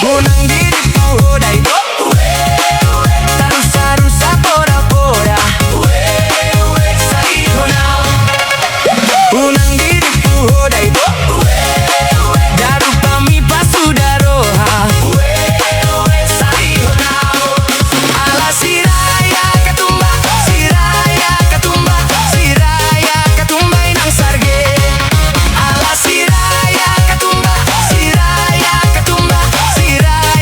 Unang diri puhodai tarusa-rusa pora-pora Salihona. Unang diri puhodai daru kami pasudaroha Salihona. Ala siraya katumba, siraya katumba, siraya katumba inang sarge. Ala siraya katumba, siraya katumba, siraya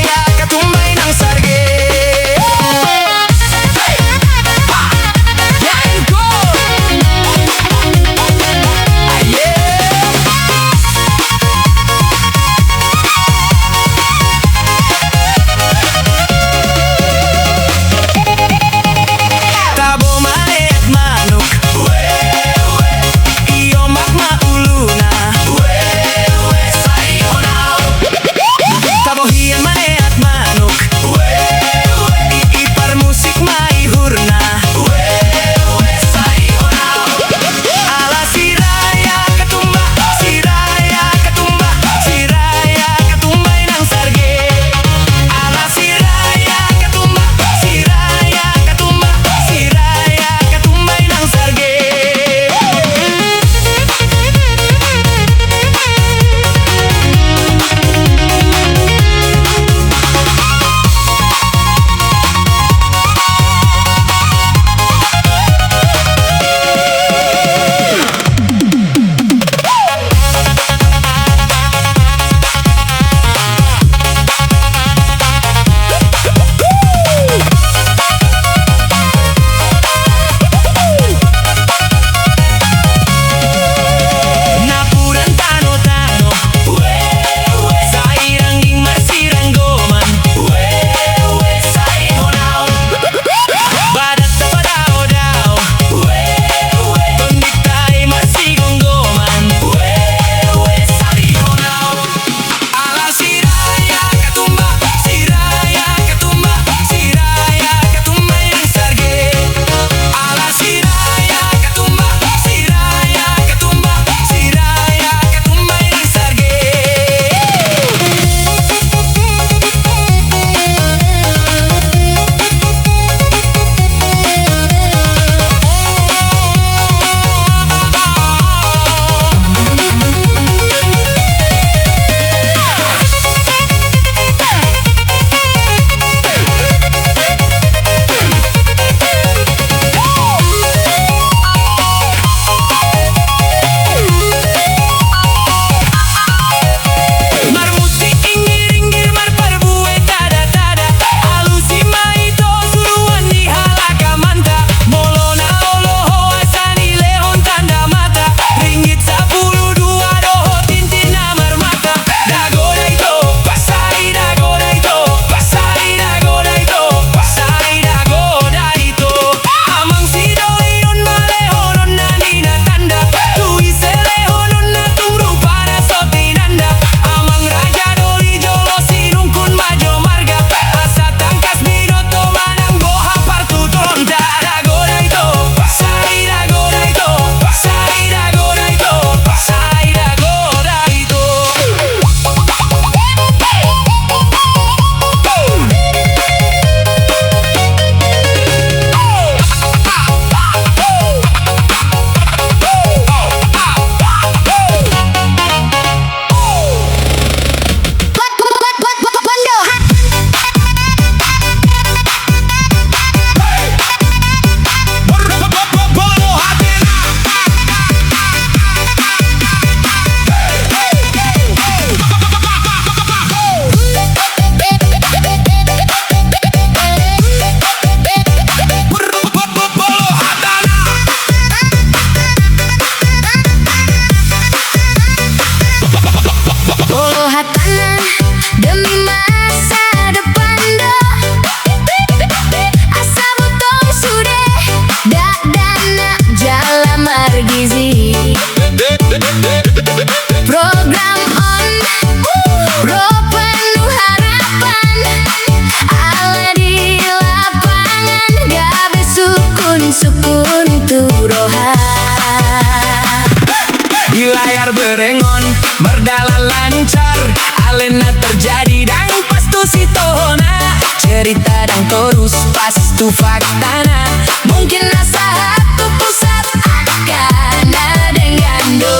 cerita dan terus pas tu faktana. Mungkin nasihat tu pusat akan dengan do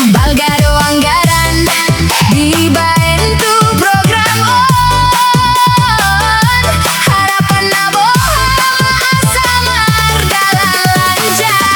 balgado anggaran dibantu program on harapan naboha samar dalam lancar.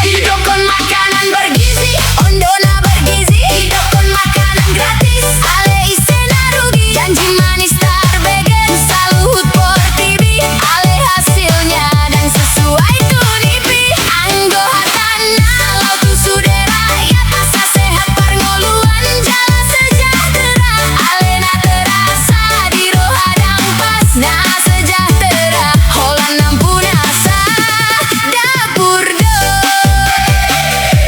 Hidupkan makanan bergizi, ondona bergizi. Hidupkan makanan gratis, ale isena rugi. Janji manis tarbegen, salut por TV. Ale hasilnya dan sesuai tu nipi. Anggo hatana, lau tu sudah rakyat. Asa sehat perngoluan, jalan sejahtera. Ale na terasa di rohadang pas. Na sejahtera, holan ampun asa dapur do.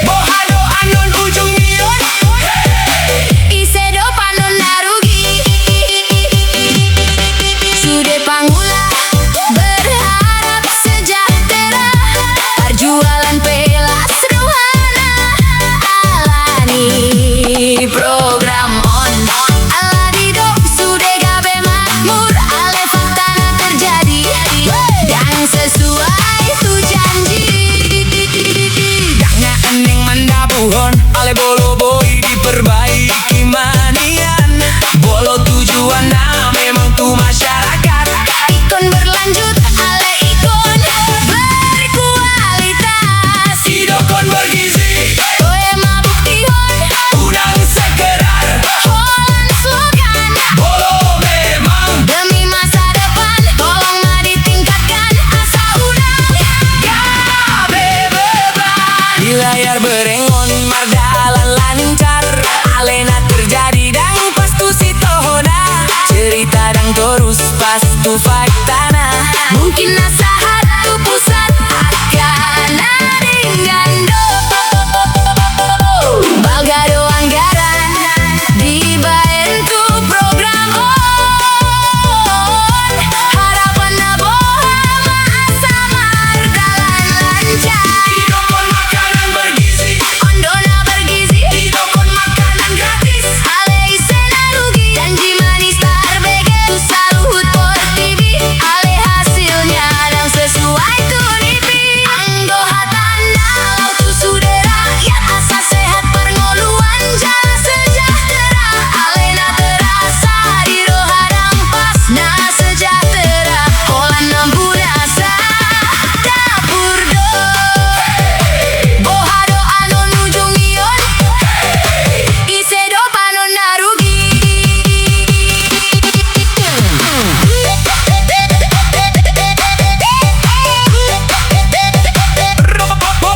Bohado anon ujung mion, isedo panon narugi. Sude pangula berharap sejahtera, perjualan pelas rohana. Alani program on, aladido sude gabe makmur. Ale faktana terjadi dan sesuai tu janji. Danga eneng mandabuhon, ale bolo boy diperbaiki manian. Bolo tujuan memang tu masyarakat. Ikon berlanjut, ale ikon berkualitas. Hidupkan bergizi, toe mabuk tihon, udang segerar. Holan slogan, bolo memang demi masa depan. Tolong ma ditingkatkan asa udang gabe beban. Di layar berengon mardalan lancar, alena terjadi dan pastu sitohona. Cerita dan terus pastu faktana. Mungkin nasihat tu pusat akan dengan do balgado anggaran dibantu program on harapan naboha samar dalam lancar. Hidupkan makanan bergizi, ondona bergizi. Hidupkan makanan gratis, ale isena rugi. Janji manis tarbegen, tu salut por TV. Ale hasilnya dan sesuai tu nipi. Anggo hatana, lau tu sudah rakyat. Asa sehat perngoluan, jalan sejahtera. Ale na terasa di rohadang pas. Na sejahtera, holan ampun asa dapur do. Bohado anon ujung mion, isedo panon narugi.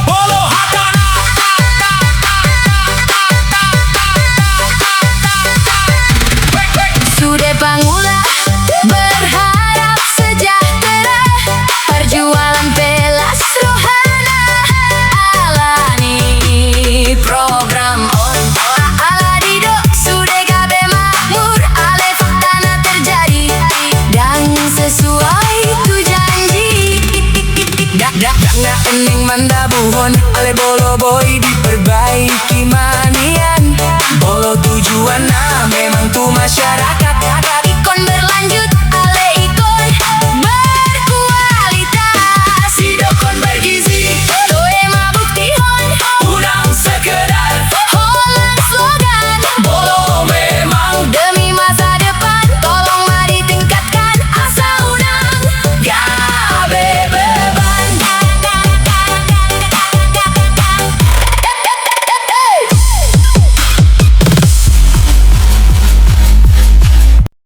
Bolo hatana, sude pangula berharap sejahtera, perjualan pelas rohana. Alani program on, aladido sude gabe makmur. Ale faktana terjadi dan sesuai tu janji. Danga ening mandabuhon, ale bolo boy diperbaiki manian. Bolo tujuan memang tu masyarakat.